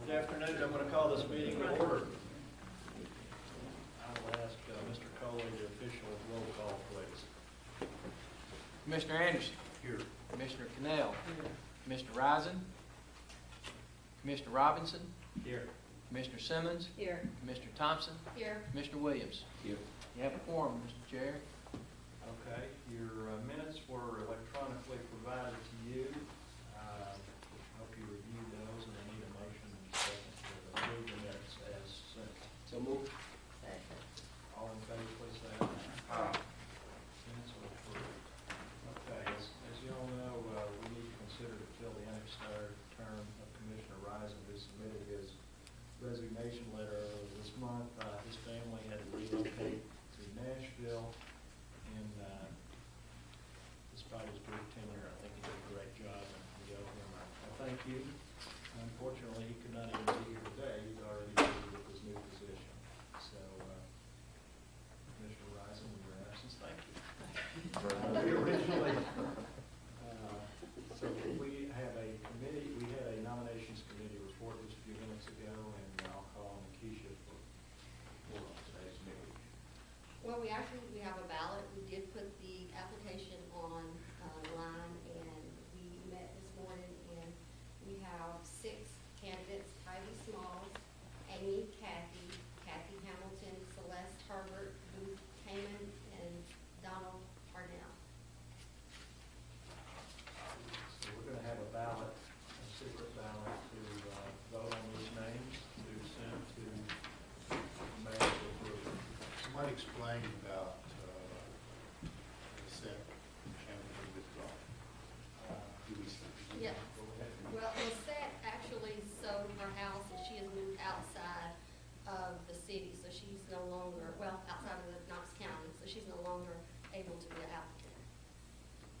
Good afternoon. I'm going to call this meeting to order. I will ask Mr. Coley, the official roll call, please. Commissioner Anderson. Here. Commissioner Cannell. Here. Commissioner Risen. Commissioner Robinson. Here. Commissioner Simmons. Here. Commissioner Thompson. Here. Commissioner Williams. Here. You have a quorum, Mr. Chair. Okay. Your minutes were electronically provided to you. I hope you reviewed those, and I need a motion and a second to approve the minutes as sent. So moved. Second. All in favor, please say aye. Minutes are approved. Okay. As you all know, we need to consider to fill the unexpired term of Commissioner Risen, who submitted his resignation letter earlier this month. His family had to relocate to Nashville, and despite his brief tenure, I think he did a great job, and we owe him a thank you. Unfortunately, he could not even be here today. He's already busy with his new position. So, Commissioner Risen, in your absence, thank you. So we have a committee, we had a nominations committee report just a few minutes ago, and I'll call on Keisha for today's meeting. Well, we have a ballot. We did put the application on line, and we met this morning, and we have 6 candidates: Heidi Smalls, Amy Kathy, Kathy Hamilton, Celeste Herbert, Booth Kamen, and Donald Parnell. So we're going to have a ballot, a secret ballot, to vote on these names to send to the mayor to approve. Somebody explain about the set Hamilton withdrawal. Yeah. Go ahead. Well, Lisette actually sold her house, and she has moved outside of the city, so she's no longer, well, outside of the Knox County, so she's no longer able to be an applicant.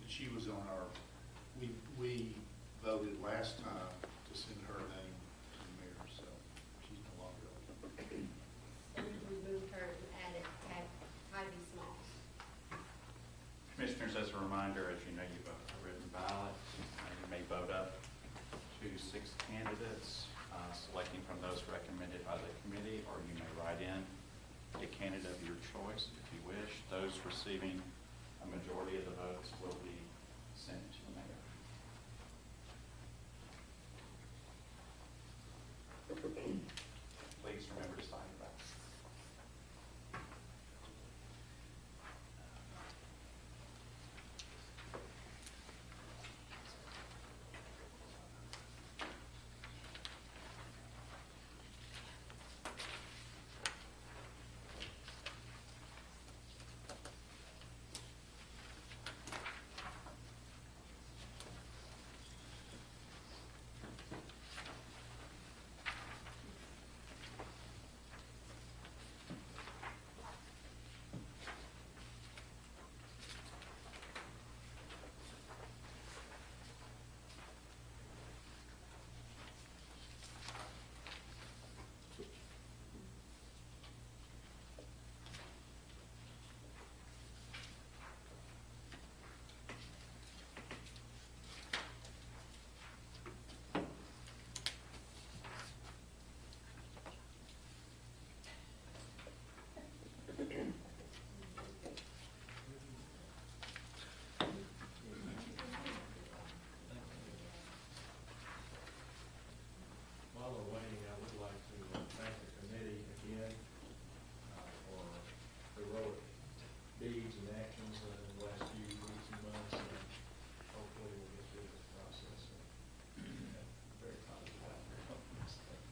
She was on our, we voted last time to send her name to the mayor, so she's no longer eligible. So we removed her and added Heidi Smalls. Commissioners, as a reminder, as you know, you vote a written ballot. You may vote up to 6 candidates, selecting from those recommended by the committee, or you may write in a candidate of your choice if you wish. Those receiving a majority of the votes will be sent to the mayor. Please remember to sign your ballot. While we're waiting, I would like to thank the committee again for heroic deeds and actions in the last few weeks and months, and hopefully we'll get through this process and have a very positive outcome on this thing.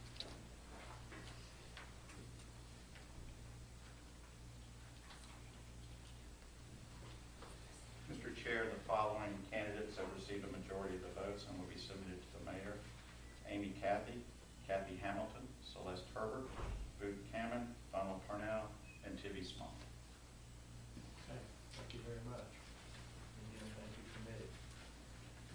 Mr. Chair, the following candidates have received a majority of the votes and will be submitted to the mayor: Amy Kathy, Kathy Hamilton, Celeste Herbert, Booth Kamen, Donald Parnell, and Tivy Small. Okay, thank you very much. Again, thank you, committee.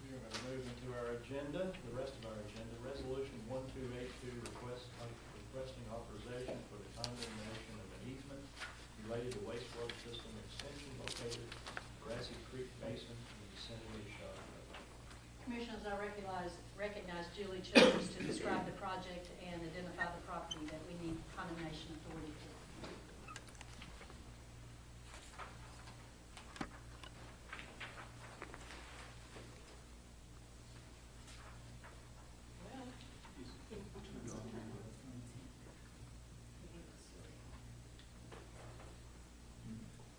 We are going to move into our agenda, the rest of our agenda. Resolution 1282, requesting authorization for the condemnation of an easement related to wastewater system extension located Grassy Creek Basin in the vicinity of Shaw River. Commissioners, I recognize Julie Childers to describe the project and identify the property that we need condemnation authority for.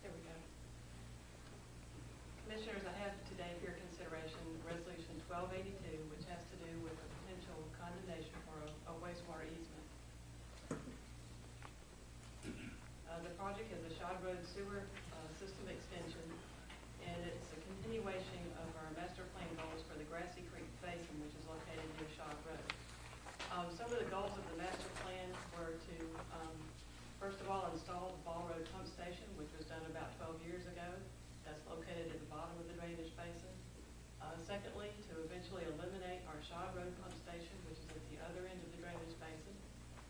There we go. Commissioners, I have today for your consideration Resolution 1282, which has to do with a potential condemnation for a wastewater easement. The project is a Shod Road sewer system extension, and it's a continuation of our master plan goals for the Grassy Creek Basin, which is located near Shod Road. Some of the goals of the master plan were to, first of all, install the Ball Road pump station, which was done about 12 years ago. That's located at the bottom of the drainage basin. Secondly, to eventually eliminate our Shod Road pump station, which is at the other end of the drainage basin,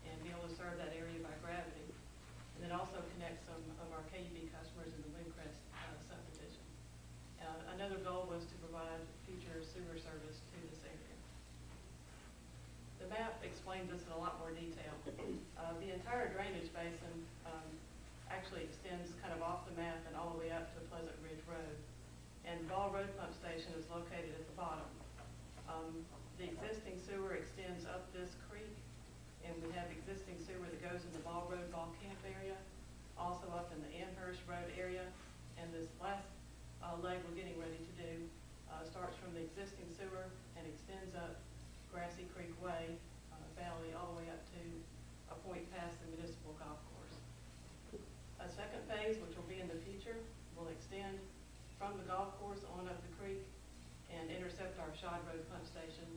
and be able to serve that area by gravity. And then also connect some of our KUB customers in the Windcrest subdivision. Another goal was to provide future sewer service to this area. The map explains this in a lot more detail. The entire drainage basin actually extends kind of off the map and all the way up to Pleasant Ridge Road. And Ball Road Pump Station is located at the bottom. The existing sewer extends up this creek, and we have existing sewer that goes in the Ball Road Ball Camp area, also up in the Amherst Road area. And this last leg we're getting ready to do starts from the existing sewer and extends up Grassy Creek Way Valley all the way up to a point past the municipal golf course. A second phase, which will be in the future, will extend from the golf course on up the creek and intercept our Shod Road pump station,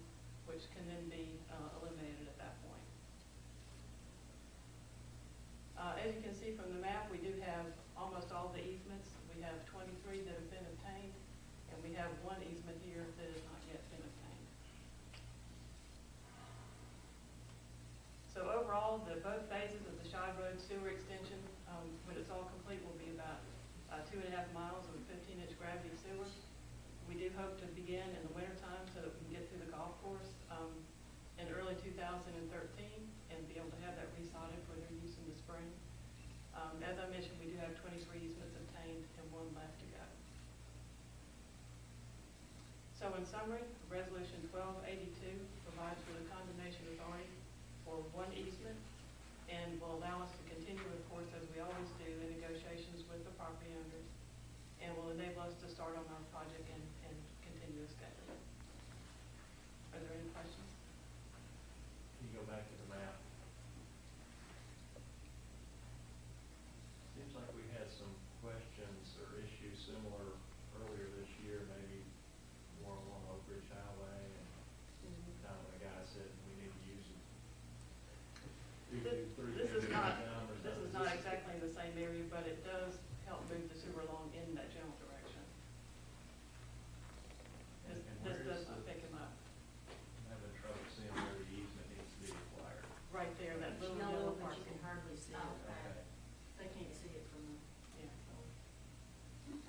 which can then be eliminated at that point. As you can see from the map, we do have almost all the easements. We have 23 that have been obtained, and we have one easement here that has not yet been obtained. So overall, both phases of the Shod Road sewer extension, when it's all complete, will be about 2.5 miles of 15-inch gravity sewer. We do hope to begin in the wintertime so that we can get through the golf course in early 2013 and be able to have that resodded for their use in the spring. As I mentioned, we do have 23 easements obtained and one left to go. So in summary, Resolution 1282 provides for the condemnation authority for one easement and will allow us to continue, of course, as we always do, in negotiations with the property owners, and will enable us to start on our project and continue the schedule. Are there any questions? Can you go back to the map? Seems like we had some questions or issues similar earlier this year, maybe more along Oak Ridge Highway, and kind of the guy said we need to use it. This is not exactly in the same area, but it does help move the sewer along in that general direction. This does not pick him up. I'm having trouble seeing where the easement needs to be acquired. Right there, that It's little yellow, yellow but you parcel. can hardly see it. Okay. They can't see it from the, Yeah.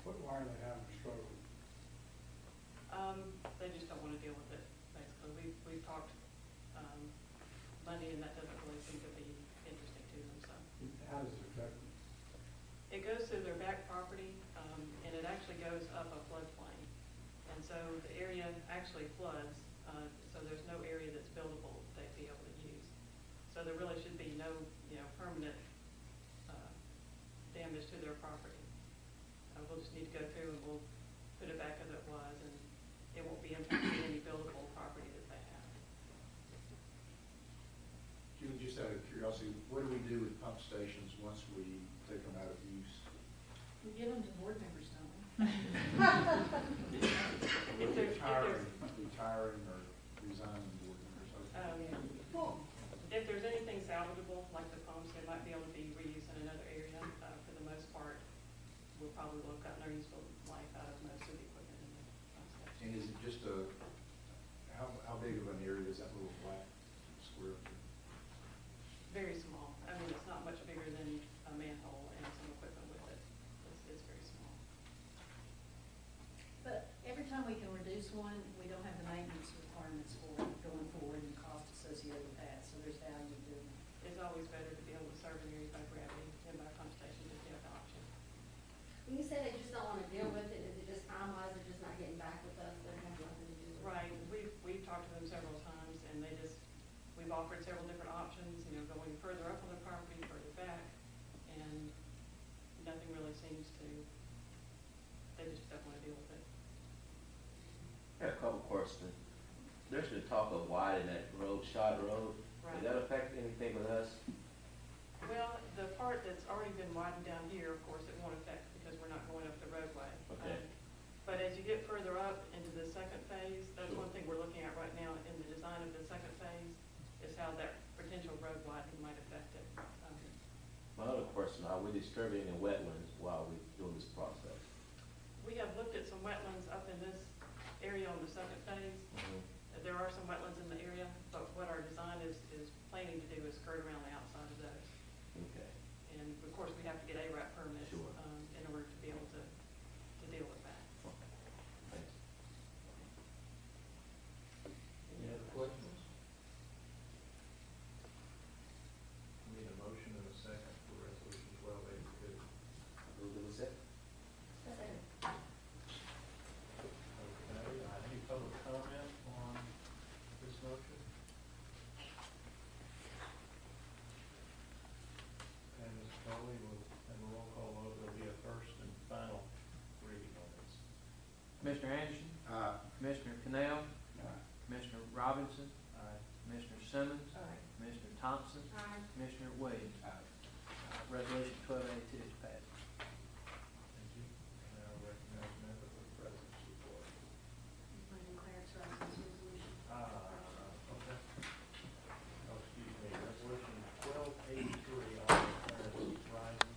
Why are they having a struggle? They just don't want to deal with it, basically. We've talked money, and that doesn't really seem to be interesting to them, so. How does it affect them? It goes through their back property, and it actually goes up a floodplain. And so the area actually floods, so there's no area that's buildable that they'd be able to use. So there really should be no, permanent damage to their property. We'll just need to go through and we'll put it back as it was, and it won't be impacting any buildable property that they have. Julie, just out of curiosity, what do we do with pump stations once we take them out of use? we give them to board members, don't we? Retiring or resigning board members? If there's anything salvageable, like the pumps, they might be able to be reused in another area. For the most part, we'll probably have gotten our useful life out of most of the equipment in the pump station. And is it just how big of an area is that little flat square? Very small. I mean, it's not much bigger than a manhole and some equipment with it. It's very small. But every time we can reduce one, we don't have the maintenance them several times, and we've offered several different options, going further up on the property, further back, and nothing really seems to, they just don't want to deal with it. I have a couple questions. There's been talk of widening that road, Shot Road. Right. Does that affect anything with us? Well, the part that's already been widened down here, of course, it won't affect because we're not going up the roadway. Okay. But as you get further up into the second phase, that's Sure. one thing we're looking at right now in the design of the second phase, is how that potential road widening might affect it. My other question, are we disturbing the wetlands while we're doing this process? We have looked at some wetlands up in this area on the second phase. There are some wetlands in the area, but what our design is planning to do is skirt around the outside of those. Okay. And of course, we have to get ARAP permits Sure. in order to be able to deal with that. Thanks. Any other questions? Need a motion and a second for resolution 1282. Move to accept. Okay, any public comment on this motion? And Ms. Foley will have a roll call vote. There'll be a first and final reading on this. Commissioner Anderson, Aye. Commissioner Canal, Aye. Commissioner Robinson, Aye. Commissioner Simmons, Commissioner Thompson, Aye. Commissioner Williams. Aye. Resolution 1282 is passed. Thank you. Now recognize member for the president's report. Clarence Rising's resolution. Okay. Oh, excuse me, resolution 1283 on Clarence Rising.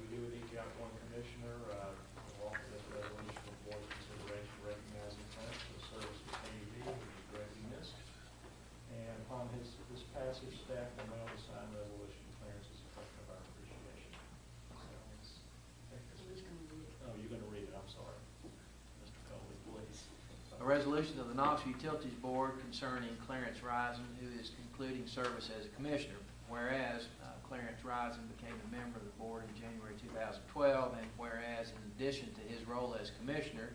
We do it each out one commissioner. We'll offer this resolution for board consideration recognizing Clarence for the service to KUB, who is greatly missed. And upon this passage, staff will mail the signed resolution to Clarence as a token of our appreciation. So let's take this. Who's going to read it? Oh, you're going to read it, I'm sorry. Mr. Coley, please. A resolution of the Knoxville Utilities Board concerning Clarence Rising, who is concluding service as a commissioner. Whereas Clarence Rising became a member of the board in January 2012, and whereas in addition to his role as commissioner,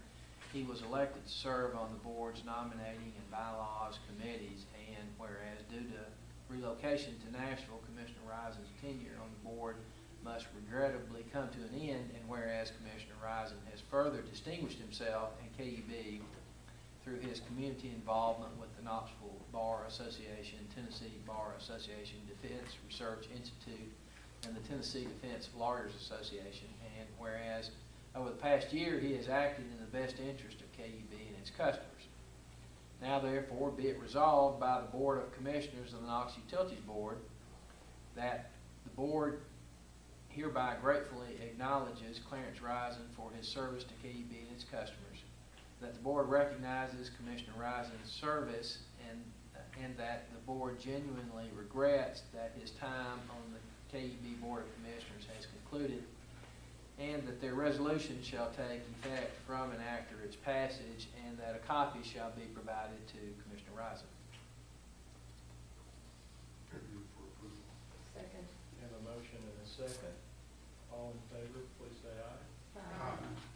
he was elected to serve on the board's nominating and bylaws committees, and whereas due to relocation to Nashville, Commissioner Rising's tenure on the board must regrettably come to an end, and whereas Commissioner Rising has further distinguished himself in KUB through his community involvement with the Knoxville Bar Association, Tennessee Bar Association Defense Research Institute, and the Tennessee Defense Lawyers Association, and whereas over the past year he has acted in the best interest of KUB and its customers. Now therefore be it resolved by the Board of Commissioners of the Knox Utilities Board that the board hereby gratefully acknowledges Clarence Rising for his service to KUB and its customers, that the board recognizes Commissioner Rising's service, and that the board genuinely regrets that his time on the KUB Board of Commissioners has concluded, and that their resolution shall take effect from and after its passage, and that a copy shall be provided to Commissioner Rising. Move for approval. Second. Have a motion and a second. All in favor, please say aye. Aye.